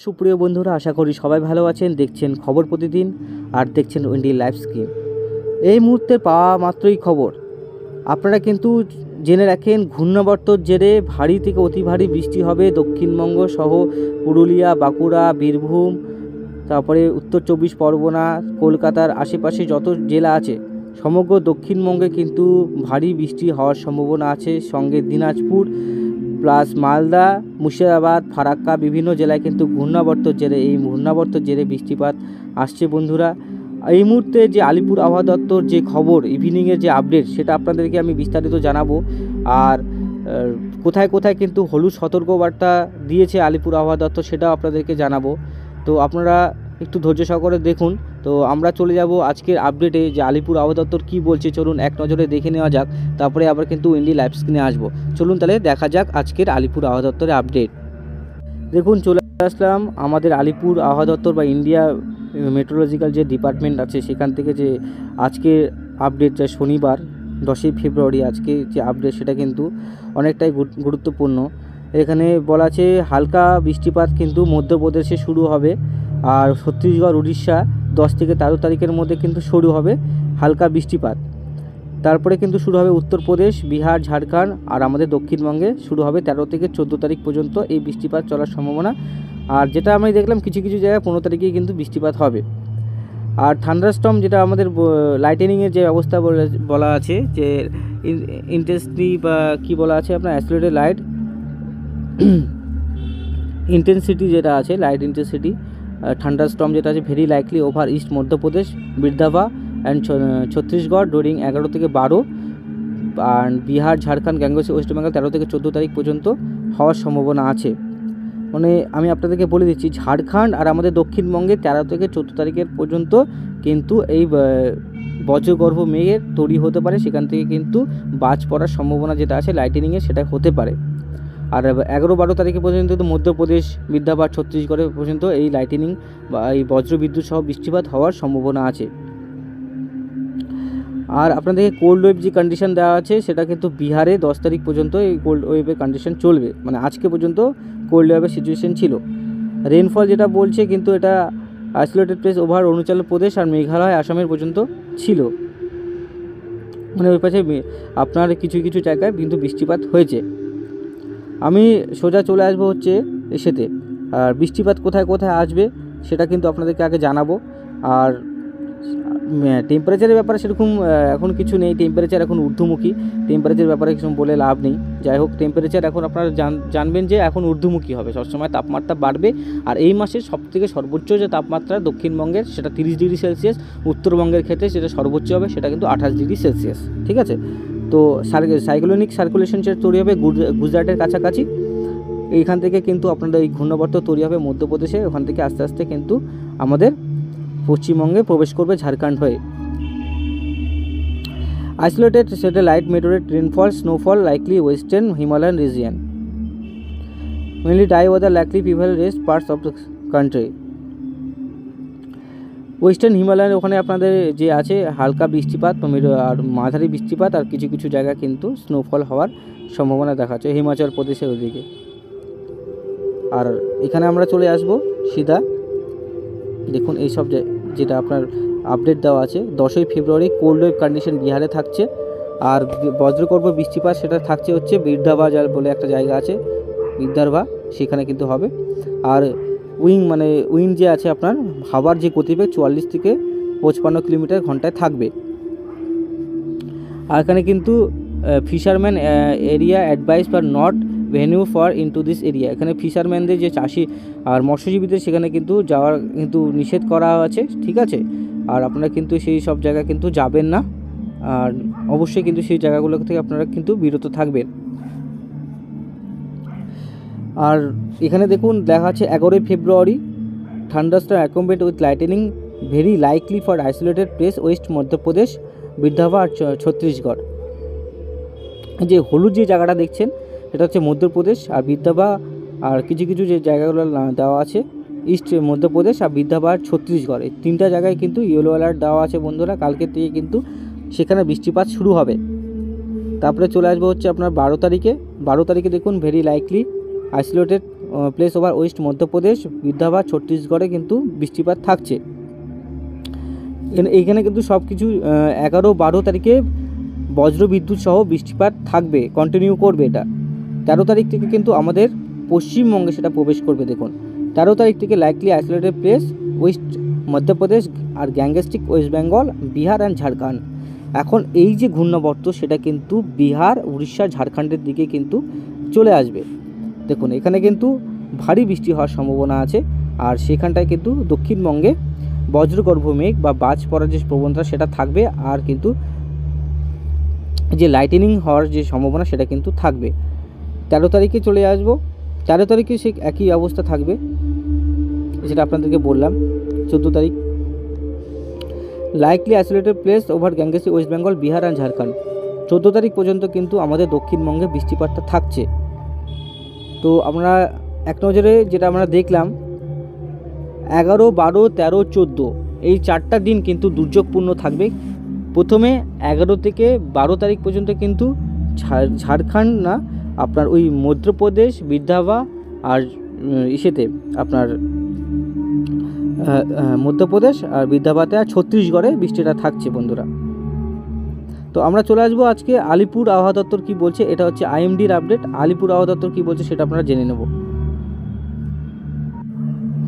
সুপ্রিয় বন্ধুরা, আশা করি সবাই ভালো আছেন। দেখছেন খবর প্রতিদিন আর দেখছেন উইন্ডি লাইভ স্ক্রিন। এই মুহূর্তে পাওয়া মাত্রই খবর, আপনারা কিন্তু জেনে রাখেন ঘূর্ণাবর্তর জেরে ভারী থেকে অতি ভারী বৃষ্টি হবে দক্ষিণবঙ্গ সহ পুরুলিয়া, বাঁকুড়া, বীরভূম, তারপরে উত্তর 24 পরগনা, কলকাতার আশেপাশে যত জেলা আছে সমগ্র দক্ষিণবঙ্গে কিন্তু ভারী বৃষ্টি হওয়ার সম্ভাবনা আছে। সঙ্গে দিনাজপুর প্লাস মালদা, মুর্শিদাবাদ, ফারাক্কা বিভিন্ন জেলায় কিন্তু ঘূর্ণাবর্তর জেরে বৃষ্টিপাত আসছে। বন্ধুরা, এই মুহূর্তে যে আলিপুর আবহাওয়া দপ্তর যে খবর, ইভিনিংয়ের যে আপডেট, সেটা আপনাদেরকে আমি বিস্তারিত জানাবো। আর কোথায় কোথায় কিন্তু হলুদ সতর্কবার্তা দিয়েছে আলিপুর আবহাওয়া দপ্তর, সেটাও আপনাদেরকে জানাবো। তো আপনারা একটু ধৈর্য সহকারে দেখুন। তো আমরা চলে যাব আজকের আপডেটে, যে আলিপুর আবহাওয়া দপ্তর কী বলছে চলুন এক নজরে দেখে নেওয়া যাক। তারপরে আবার কিন্তু উইন্ডি লাইভ স্ক্রিনে আসবো। চলুন তাহলে দেখা যাক আজকের আলিপুর আবহাওয়া দপ্তরের আপডেট। দেখুন, চলে আসলাম আমাদের আলিপুর আবহাওয়া দপ্তর বা ইন্ডিয়া মেট্রোলজিক্যাল যে ডিপার্টমেন্ট আছে সেখান থেকে যে আজকের আপডেট, যা শনিবার 10ই ফেব্রুয়ারি আজকে যে আপডেট, সেটা কিন্তু অনেকটাই গুরুত্বপূর্ণ। এখানে বলা আছে হালকা বৃষ্টিপাত কিন্তু মধ্যপ্রদেশে শুরু হবে, আর ছত্তিশগড়, উড়িষ্যা 10 থেকে 13 তারিখের মধ্যে কিন্তু শুরু হবে হালকা বৃষ্টিপাত। তারপরে কিন্তু শুরু হবে উত্তরপ্রদেশ, বিহার, ঝাড়খণ্ড, আর আমাদের দক্ষিণবঙ্গে শুরু হবে 13 থেকে 14 তারিখ পর্যন্ত এই বৃষ্টিপাত চলার সম্ভাবনা। আর যেটা আমি দেখলাম কিছু কিছু জায়গায় 15 তারিখেই কিন্তু বৃষ্টিপাত হবে। আর থান্ডারস্টর্ম, যেটা আমাদের লাইটেনিংয়ের যে অবস্থা বলা আছে, যে ইন্টেন্সিটি বা কি বলা আছে আপনার অ্যাক্সিলারেটেড লাইট ইন্টেন্সিটি, যেটা আছে লাইট ইন্টেন্সিটি, থান্ডারস্টর্ম যেটা আছে very likely over east Madhya Pradesh, Vidarbha and Chhattisgarh during 11 থেকে 12, আর বিহার, ঝাড়খণ্ড, গ্যাংগেস, ওয়েস্ট বেঙ্গল 13 থেকে 14 তারিখ পর্যন্ত হওয়ার সম্ভাবনা আছে। মানে আমি আপনাদেরকে বলে দিচ্ছি, ঝাড়খণ্ড আর আমাদের দক্ষিণবঙ্গে 13 থেকে 14 তারিখের পর্যন্ত কিন্তু এই বজ্রগর্ভ মেঘের তৈরি হতে পারে। সেখান থেকে কিন্তু বাজ পড়ার সম্ভাবনা যেটা আছে লাইটেনিংয়ের, সেটা হতে পারে। আর 11-12 তারিখে পর্যন্ত তো মধ্যপ্রদেশ, বিদর্ভা, ছত্তিশগড়ে পর্যন্ত এই লাইটেনিং বা এই বজ্রবিদ্যুৎ সহ বৃষ্টিপাত হওয়ার সম্ভাবনা আছে। আর আপনাদেরকে কোল্ড ওয়েভ যে কন্ডিশন দেওয়া আছে, সেটা কিন্তু বিহারে 10 তারিখ পর্যন্ত এই কোল্ড ওয়েভের কন্ডিশন চলবে। মানে আজকে পর্যন্ত কোল্ড ওয়েভের সিচুয়েশন ছিল। রেনফল যেটা বলছে কিন্তু এটা isolated place over Arunachal Pradesh আর মেঘালয়, আসামের পর্যন্ত ছিল। মানে ওই পাশে আপনার কিছু কিছু জায়গায় কিন্তু বৃষ্টিপাত হয়েছে। আমি সোজা চলে আসবো হচ্ছে এসেতে, আর বৃষ্টিপাত কোথায় কোথায় আসবে সেটা কিন্তু আপনাদেরকে আগে জানাবো। আর টেম্পারেচারের ব্যাপারে সেরকম এখন কিছু নেই, টেম্পারেচার এখন ঊর্ধ্বমুখী। টেম্পারেচার ব্যাপারে কিছু বলে লাভ নেই। যাই হোক, টেম্পারেচার এখন আপনারা জানবেন যে এখন ঊর্ধ্বমুখী হবে, সবসময় তাপমাত্রা বাড়বে। আর এই মাসের সবথেকে সর্বোচ্চ যে তাপমাত্রা দক্ষিণবঙ্গের, সেটা 30 ডিগ্রি সেলসিয়াস। উত্তরবঙ্গের ক্ষেত্রে যেটা সর্বোচ্চ হবে সেটা কিন্তু 28 ডিগ্রি সেলসিয়াস। ঠিক আছে, তো সাইক্লোনিক সার্কুলেশন যেটা তৈরি হবে গুজরাটের কাছাকাছি, এইখান থেকে কিন্তু আপনাদের এই ঘূর্ণাবর্ত তৈরি হবে মধ্যপ্রদেশে। ওখান থেকে আস্তে আস্তে কিন্তু আমাদের পশ্চিমবঙ্গে প্রবেশ করবে ঝাড়খণ্ড হয়ে। আইসোলেটেড সেটা light moderate rainfall, snowfall likely western Himalayan region, mainly dry weather likely people rest parts of the country. Western Himalayan ওখানে আপনাদের যে আছে হালকা বৃষ্টিপাত আর মাঝারি বৃষ্টিপাত, আর কিছু কিছু জায়গায় কিন্তু স্নোফল হওয়ার সম্ভাবনা দেখাচ্ছে হিমাচল প্রদেশের ওদিকে। আর এখানে আমরা চলে আসব সিধা। দেখুন এইসব যেটা আপনার আপডেট দেওয়া আছে, 10ই ফেব্রুয়ারি কোল্ড ওয়েভ কন্ডিশন বিহারে থাকছে। আর বজ্রগর্ভ বৃষ্টিপাত সেটা থাকছে হচ্ছে বিদর্ভা বলে একটা জায়গা আছে, বিদর্ভা, সেখানে কিন্তু হবে। আর উইন্ড যে আছে আপনার হাওয়ার যে গতিবেগ 44 থেকে 55 কিলোমিটার ঘন্টায় থাকবে। আর এখানে কিন্তু fisherman area advice for not venue for into this area. এখানে ফিশারম্যানদের যে চাষি আর মৎস্যজীবীদের সেখানে কিন্তু যাওয়ার কিন্তু নিষেধ করা আছে। ঠিক আছে, আর আপনারা কিন্তু সেই সব জায়গায় কিন্তু যাবেন না, আর অবশ্যই কিন্তু সেই জায়গাগুলো থেকে আপনারা কিন্তু বিরত থাকবেন। আর এখানে দেখুন দেখা আছে 11ই February thunderstorm accompanied with lightning very likely for isolated place west Madhya Pradesh, Vidarbha আর ছত্তিশগড়। যে হলুদ যে জায়গাটা দেখছেন এটা হচ্ছে মধ্যপ্রদেশ আর বিদর্ভা, আর কিছু কিছু যে জায়গাগুলো দেওয়া আছে ইস্ট মধ্যপ্রদেশ আর বিদর্ভা আর ছত্তিশগড়, এই 3টা জায়গায় কিন্তু ইয়েলো অ্যালার্ট দেওয়া আছে বন্ধুরা। কালকের থেকে কিন্তু সেখানে বৃষ্টিপাত শুরু হবে। তারপরে চলে আসবো হচ্ছে আপনার 12 তারিখে। 12 তারিখে দেখুন very likely isolated place over West Madhya Pradesh, Vidarbha, ছত্তিশগড়ে কিন্তু বৃষ্টিপাত থাকছে। এইখানে কিন্তু সব কিছু 11-12 তারিখে বজ্র বিদ্যুৎ সহ বৃষ্টিপাত থাকবে, কন্টিনিউ করবে। এটা 13 তারিখ থেকে কিন্তু আমাদের পশ্চিমবঙ্গে সেটা প্রবেশ করবে। দেখুন 13 তারিখ থেকে likely isolated place west Madhya Pradesh আর Gangetic west Bengal, Bihar and Jharkhand. এখন এই যে ঘূর্ণাবর্ত সেটা কিন্তু বিহার, উড়িষ্যা, ঝাড়খণ্ডের দিকে কিন্তু চলে আসবে। দেখুন এখানে কিন্তু ভারী বৃষ্টি হওয়ার সম্ভাবনা আছে। আর সেখানটায় কিন্তু দক্ষিণবঙ্গে বজ্রগর্ভ মেঘ বা বাজ পড়ার যে প্রবণতা সেটা থাকবে। আর কিন্তু যে লাইটেনিং হওয়ার যে সম্ভাবনা সেটা কিন্তু থাকবে। 13 তারিখে চলে আসবো। 13 তারিখে সে একই অবস্থা থাকবে, যেটা আপনাদেরকে বললাম। 14 তারিখ likely isolated place over Gangetic West Bengal, Bihar and Jharkhand. 14 তারিখ পর্যন্ত কিন্তু আমাদের দক্ষিণবঙ্গে বৃষ্টিপাতটা থাকছে। তো আমরা এক নজরে যেটা আমরা দেখলাম 11, 12, 13, 14 এই 4টা দিন কিন্তু দুর্যোগপূর্ণ থাকবে। প্রথমে 11 থেকে 12 তারিখ পর্যন্ত কিন্তু ঝাড়খণ্ড না, আপনার ওই মধ্যপ্রদেশ, বিদর্ভ আর ইসেতে আপনার মধ্যপ্রদেশ আর বিদর্ভতে আর ছত্তিশগড়ে বৃষ্টিটা থাকছে বন্ধুরা। তো আমরা চলে আসবো আজকে আলিপুর আবহাওয়া দপ্তর কী বলছে। এটা হচ্ছে আইএমডির আপডেট। আলিপুর আবহাওয়া দপ্তর কী বলছে সেটা আপনারা জেনে নেব।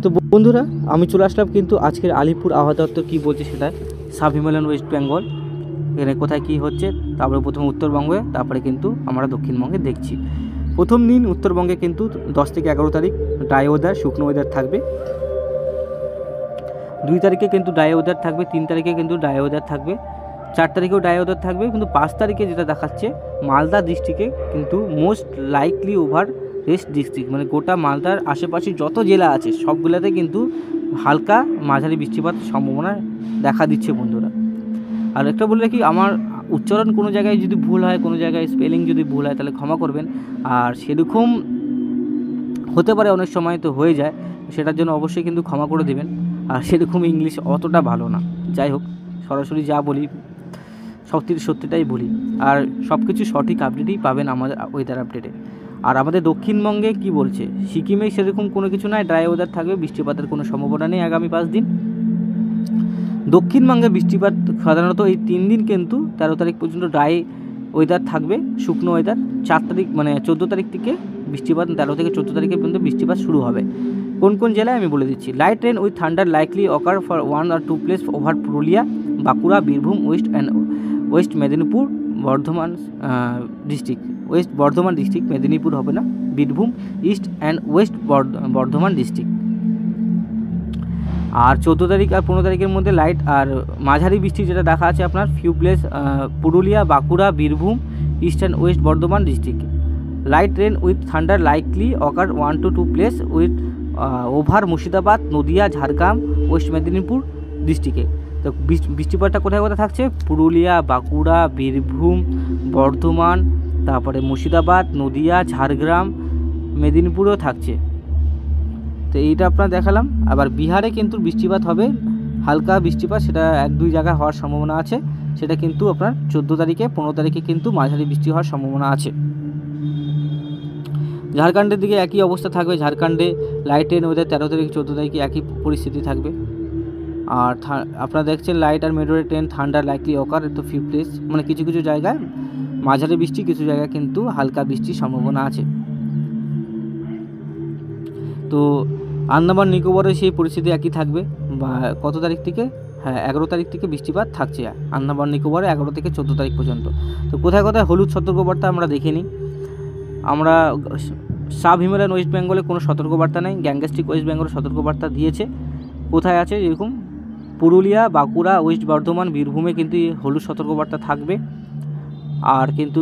তো বন্ধুরা আমি চলে আসলাম কিন্তু আজকের আলিপুর আবহাওয়া দপ্তর কী বলছে সেটা। সাব হিমালয়ান ওয়েস্ট বেঙ্গল এখানে কোথায় কী হচ্ছে, তারপরে প্রথমে উত্তরবঙ্গে, তারপরে কিন্তু আমরা দক্ষিণবঙ্গে দেখছি। প্রথম দিন উত্তরবঙ্গে কিন্তু 10 থেকে 11 তারিখ ড্রাই ওয়েদার, শুকনো ওয়েদার থাকবে। 2 তারিখে কিন্তু ড্রাই ওয়েদার থাকবে। 3 তারিখে কিন্তু ড্রাই ওয়েদার থাকবে। 4 তারিখেও ড্রাই ওয়েদার থাকবে। কিন্তু 5 তারিখে যেটা দেখাচ্ছে মালদা ডিস্ট্রিক্টে কিন্তু most likely over rest district, মানে গোটা মালদার আশেপাশে যত জেলা আছে সবগুলোতে কিন্তু হালকা মাঝারি বৃষ্টিপাত সম্ভাবনা দেখা দিচ্ছে বন্ধুরা। আর একটা বলে রাখি, আমার উচ্চারণ কোনো জায়গায় যদি ভুল হয়, কোনো জায়গায় স্পেলিং যদি ভুল হয় তাহলে ক্ষমা করবেন। আর সেরকম হতে পারে অনেক সময়, তো হয়ে যায়, সেটার জন্য অবশ্যই কিন্তু ক্ষমা করে দেবেন। আর সেরকম ইংলিশ অতটা ভালো না, যাই হোক সরাসরি যা বলি সত্যিটাই বলি। আর সব কিছু সঠিক আপডেটই পাবেন আমাদের ওয়েদার আপডেটে। আর আমাদের দক্ষিণবঙ্গে কি বলছে, সিকিমে সেরকম কোনো কিছু নয়, ড্রাই ওয়েদার থাকবে, বৃষ্টিপাতের কোনো সম্ভাবনা নেই আগামী 5 দিন। দক্ষিণবঙ্গে বৃষ্টিপাত সাধারণত এই 3 দিন কিন্তু 13 তারিখ পর্যন্ত ড্রাই ওয়েদার থাকবে, শুকনো ওয়েদার। 4 তারিখ মানে 14 তারিখ থেকে বৃষ্টিপাত, 13 থেকে 14 তারিখে পর্যন্ত বৃষ্টিপাত শুরু হবে। কোন কোন জেলায় আমি বলে দিচ্ছি। Light rain with thunder likely occur for 1 or 2 place over Purulia, Bankura, Birbhum, West Medinipur, Bardhaman district, West Bardhaman district, Medinipur হবে না, Birbhum, east and West Bardhaman district. আর 14 তারিখ আর 15 তারিখের মধ্যে লাইট আর মাঝারি বৃষ্টি যেটা দেখা আছে আপনার few place Purulia, Bankura, Birbhum, east and West Bardhaman district. Light rain with thunder likely occur 1 to 2 place with over Murshidabad, Nadia, Jhargram, west Medinipur ডিস্ট্রিক্টে। তো বৃষ্টিপাতটা কোথায় কোথায় থাকছে, পুরুলিয়া, বাঁকুড়া, বীরভূম, বর্ধমান, তারপরে মুর্শিদাবাদ, নদিয়া, ঝাড়গ্রাম, মেদিনীপুরেও থাকছে। তো এইটা আপনার দেখালাম। আবার বিহারে কিন্তু বৃষ্টিপাত হবে, হালকা বৃষ্টিপাত, সেটা 1-2 জায়গায় হওয়ার সম্ভাবনা আছে। সেটা কিন্তু আপনার 14 তারিখে 15 তারিখে কিন্তু মাঝারি বৃষ্টি হওয়ার সম্ভাবনা আছে। ঝাড়খণ্ডের দিকে একই অবস্থা থাকবে। ঝাড়খণ্ডে লাইট রেন ওয়েদার 13 তারিখ 14 তারিখে একই পরিস্থিতি থাকবে। আর আপনারা দেখছেন লাইট আর মেডোরেট রেন থান্ডার লাইকলি অকার তো ফিউ প্লেস, মানে কিছু কিছু জায়গায় মাঝারি বৃষ্টি, কিছু জায়গায় কিন্তু হালকা বৃষ্টির সম্ভাবনা আছে। তো আন্দামান নিকোবরে সেই পরিস্থিতি একই থাকবে। কত তারিখ থেকে, হ্যাঁ 11 তারিখ থেকে বৃষ্টিপাত থাকছে আন্দামান নিকোবরে 11 থেকে 14 তারিখ পর্যন্ত। তো কোথায় কোথায় হলুদ সতর্কবার্তা আমরা দেখে নিই। আমরা সাব হিমালয়ান ওয়েস্ট বেঙ্গলে কোনো সতর্কবার্তা নেই, গ্যাংগেস্টিক ওয়েস্ট বেঙ্গলে সতর্কবার্তা দিয়েছে। কোথায় আছে, এরকম পুরুলিয়া, বাঁকুড়া, ওয়েস্ট বর্ধমান, বীরভূমে কিন্তু হলুদ সতর্কবার্তা থাকবে। আর কিন্তু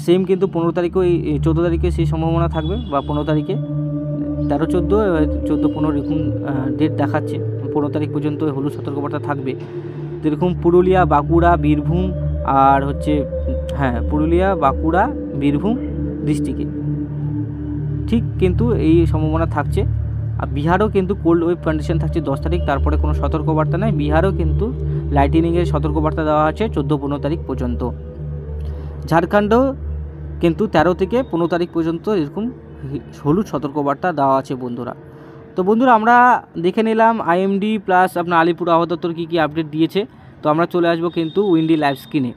সেম কিন্তু 15 তারিখেও, এই 14 তারিখে সেই সম্ভাবনা থাকবে, বা 15 তারিখে 13, 14, 14, 15 এরকম ডেট দেখাচ্ছে। 15 তারিখ পর্যন্ত হলুদ সতর্কবার্তা থাকবে। যেরকম পুরুলিয়া, বাঁকুড়া, বীরভূম আর হচ্ছে পুরুলিয়া, বাঁকুড়া, বীরভূম ডিস্ট্রিক্টে ঠিক কিন্তু এই সম্ভাবনা থাকছে। আর বিহারও কিন্তু কোল্ড ওয়েভ কন্ডিশন থাকছে 10 তারিখ, তারপরে কোনো সতর্কবার্তা নেই। বিহারও কিন্তু লাইটেনিংয়ের সতর্কবার্তা দেওয়া আছে 14-15 তারিখ পর্যন্ত। ঝাড়খণ্ডও কিন্তু 13 থেকে 15 তারিখ পর্যন্ত এরকম হলুদ সতর্কবার্তা দেওয়া আছে বন্ধুরা। তো বন্ধুরা আমরা দেখে নিলাম আইএমডি প্লাস আপনার আলিপুর আবহাওয়া দপ্তর কী কী আপডেট দিয়েছে। তো আমরা চলে আসবো কিন্তু উইন্ডি লাইভ স্ক্রিনে।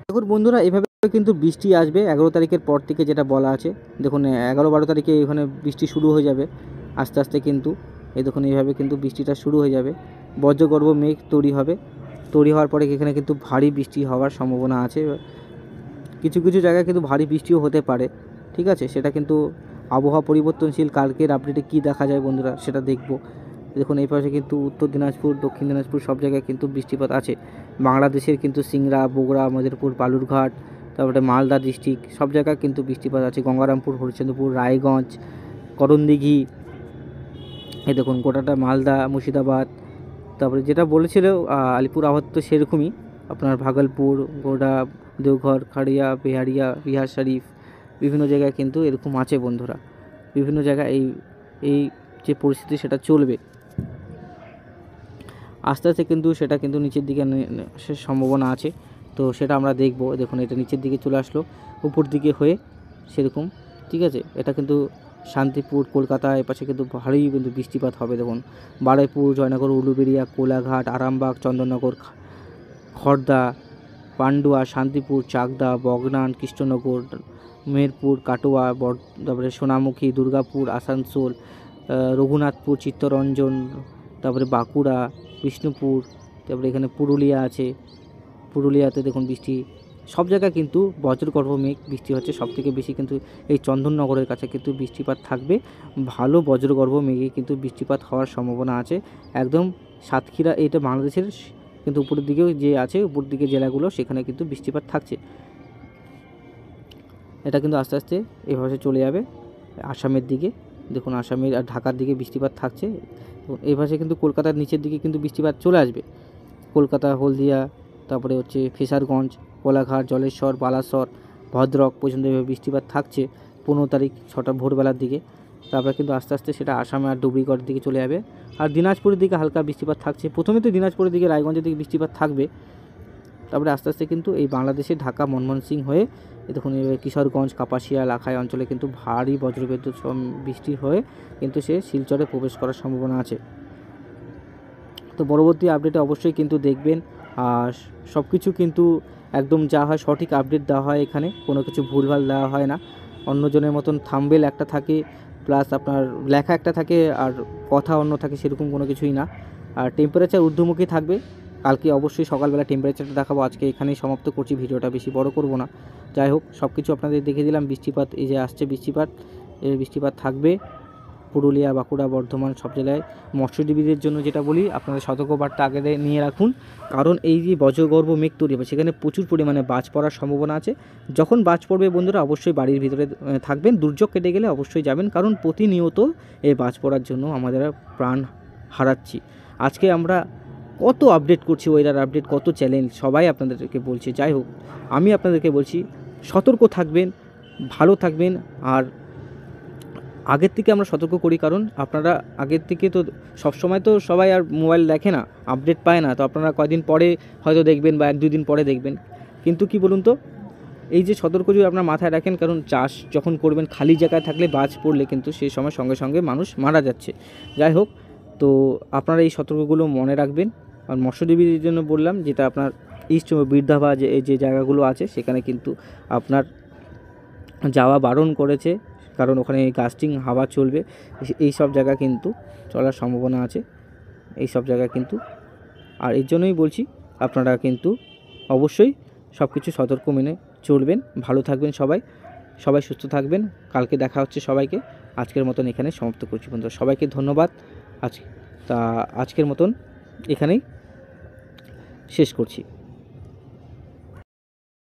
দেখুন বন্ধুরা, এভাবে কিন্তু বৃষ্টি আসবে 11 তারিখের পর থেকে, যেটা বলা আছে। দেখুন 11-12 তারিখে এখানে বৃষ্টি শুরু হয়ে যাবে আস্তে আস্তে, কিন্তু এই দেখুন এইভাবে কিন্তু বৃষ্টিটা শুরু হয়ে যাবে। বজ্রগর্ভ মেঘ তৈরি হওয়ার পরে এখানে কিন্তু ভারী বৃষ্টি হওয়ার সম্ভাবনা আছে। কিছু কিছু জায়গায় কিন্তু ভারী বৃষ্টিও হতে পারে, ঠিক আছে। সেটা কিন্তু আবহাওয়া পরিবর্তনশীল, কালকের আপডেটে কী দেখা যায় বন্ধুরা সেটা দেখব। দেখুন এই পাশে কিন্তু উত্তর দিনাজপুর, দক্ষিণ দিনাজপুর সব জায়গায় কিন্তু বৃষ্টিপাত আছে। বাংলাদেশের কিন্তু সিংড়া, বগুড়া, মজুরপুর, বালুরঘাট, তারপরে মালদা ডিস্ট্রিক্ট সব জায়গায় কিন্তু বৃষ্টিপাত আছে। গঙ্গারামপুর, হরিশ্চন্দ্রপুর, রায়গঞ্জ, করণদিঘি, এই দেখুন গোটাটা মালদা, মুর্শিদাবাদ, তারপরে যেটা বলেছিল আলিপুর আবহাওয়া তো সেরকমই আপনার ভাগলপুর, গোডা, দেওঘর, খাড়িয়া, বিহারিয়া, বিহার শরীফ বিভিন্ন জায়গায় কিন্তু এরকম আছে বন্ধুরা। বিভিন্ন জায়গায় এই যে পরিস্থিতি সেটা চলবে আস্তে আস্তে, কিন্তু সেটা কিন্তু নিচের দিকে আসার সম্ভাবনা আছে। তো সেটা আমরা দেখব। দেখুন এটা নিচের দিকে চলে আসলো, উপর দিকে হয়ে সেরকম, ঠিক আছে। এটা কিন্তু শান্তিপুর, কলকাতা এপাশে কিন্তু ভারী কিন্তু বৃষ্টিপাত হবে। দেখুন বারুইপুর, জয়নগর, উলুবেড়িয়া, কোলাঘাট, আরামবাগ, চন্দননগর, খড়দা, পান্ডুয়া, শান্তিপুর, চাকদা, বগনান, কৃষ্ণনগর, মেহেরপুর, কাটোয়া, তারপরে সোনামুখী, দুর্গাপুর, আসানসোল, রঘুনাথপুর, চিত্তরঞ্জন, তারপরে বাঁকুড়া, বিষ্ণুপুর, তারপরে এখানে পুরুলিয়া আছে। পুরুলিয়াতে দেখুন বৃষ্টি সব জায়গায় কিন্তু বজ্রগর্ভ মেঘ বৃষ্টি হচ্ছে। সবথেকে বেশি কিন্তু এই চন্দননগরের কাছে কিন্তু বৃষ্টিপাত থাকবে। ভালো বজ্রগর্ভ মেঘে কিন্তু বৃষ্টিপাত হওয়ার সম্ভাবনা আছে। একদম সাতক্ষীরা, এটা বাংলাদেশের কিন্তু উপরের দিকেও যে আছে, উপর দিকে জেলাগুলো সেখানে কিন্তু বৃষ্টিপাত থাকছে। এটা কিন্তু আস্তে আস্তে এভাবে চলে যাবে আসামের দিকে। দেখুন আসামের আর ঢাকার দিকে বৃষ্টিপাত থাকছে। এই ভাষে কিন্তু কলকাতার নিচের দিকে কিন্তু বৃষ্টিপাত চলে আসবে। কলকাতা, হলদিয়া, তারপরে হচ্ছে ফেসারগঞ্জ, কোলাঘাট, জলেশ্বর, বালাসর, ভদ্রক পর্যন্ত এভাবে বৃষ্টিপাত থাকছে 15 তারিখ 6টা ভোরবেলার দিকে। তারপরে কিন্তু আস্তে আস্তে সেটা আসামে আর ডুবরিগড়ের দিকে চলে যাবে। আর দিনাজপুরের দিকে হালকা বৃষ্টিপাত থাকছে। প্রথমে তো দিনাজপুরের দিকে, রায়গঞ্জের দিকে বৃষ্টিপাত থাকবে। তারপরে আস্তে আস্তে কিন্তু এই বাংলাদেশে ঢাকা, ময়মনসিং হয়ে দেখুন কিশোরগঞ্জ, কাপাসিয়া, লাখাই অঞ্চলে কিন্তু ভারী বজ্রবিদ্যুৎ বৃষ্টি হয়ে কিন্তু সে শিলচরে প্রবেশ করার সম্ভাবনা আছে। তো পরবর্তী আপডেটে অবশ্যই কিন্তু দেখবেন। আর সব কিছু কিন্তু একদম যা হয় সঠিক আপডেট দেওয়া হয়, এখানে কোনো কিছু ভুলভাল দেওয়া হয় না। অন্যজনের মতন থাম্বনেল একটা থাকে, প্লাস আপনার লেখা একটা থাকে আর কথা অন্য থাকে, সেরকম কোনো কিছুই না। আর টেম্পারেচার ঊর্ধ্বমুখী থাকবে। কালকে অবশ্যই সকালবেলা টেম্পারেচারটা দেখাবো। আজকে এখানেই সমাপ্ত করছি ভিডিওটা, বেশি বড় করব না। যাই হোক সব কিছু আপনাদের দেখে দিলাম। বৃষ্টিপাত এই যে আসছে, বৃষ্টিপাত থাকবে পুরুলিয়া, বাঁকুড়া, বর্ধমান সব জেলায়। মৎস্যজীবীদের জন্য যেটা বলি, আপনাদের সতর্কবার্তা আগে নিয়ে রাখুন, কারণ এই যে বজ্রগর্ভ মেঘ তৈরি হবে সেখানে প্রচুর পরিমাণে বাজ পড়ার সম্ভাবনা আছে। যখন বাজ পড়বে বন্ধুরা অবশ্যই বাড়ির ভিতরে থাকবেন। দুর্যোগ কেটে গেলে অবশ্যই যাবেন, কারণ প্রতিনিয়ত এই বাজ পড়ার জন্য আমাদের প্রাণ হারাচ্ছি। আজকে আমরা কত আপডেট করছি, ওয়েদার আপডেট, কত চ্যালেঞ্জ সবাই আপনাদেরকে বলছে। যাই হোক আমি আপনাদেরকে বলছি সতর্ক থাকবেন, ভালো থাকবেন। আর আগের থেকে আমরা সতর্ক করি, কারণ আপনারা আগের থেকে তো সবসময় তো সবাই আর মোবাইল দেখে না, আপডেট পায় না। তো আপনারা কয়দিন পরে হয়তো দেখবেন বা 1-2 দিন পরে দেখবেন। কিন্তু কি বলুন তো, এই যে সতর্ক যদি আপনার মাথায় রাখেন, কারণ চাষ যখন করবেন খালি জায়গায় থাকলে বাজ পড়লে কিন্তু সেই সময় সঙ্গে সঙ্গে মানুষ মারা যাচ্ছে। যাই হোক, তো আপনারা এই সতর্কগুলো মনে রাখবেন। আর মৎস্যজীবীদের জন্য বললাম, যেটা আপনার ইস্ট বৃদ্ধাবা যে জায়গাগুলো আছে সেখানে কিন্তু আপনার যাওয়া বারণ করেছে, কারণ ওখানে গাস্টিং হাওয়া চলবে। এই সব জায়গা কিন্তু চলার সম্ভাবনা আছে, এই সব জায়গা কিন্তু। আর এর জন্যই বলছি আপনারা কিন্তু অবশ্যই সব কিছু সতর্ক মেনে চলবেন। ভালো থাকবেন সবাই সুস্থ থাকবেন। কালকে দেখা হচ্ছে সবাইকে। আজকের মতন এখানে সমাপ্ত করছি বন্ধুরা, সবাইকে ধন্যবাদ। আজকের মতন এখানেই শেষ করছি।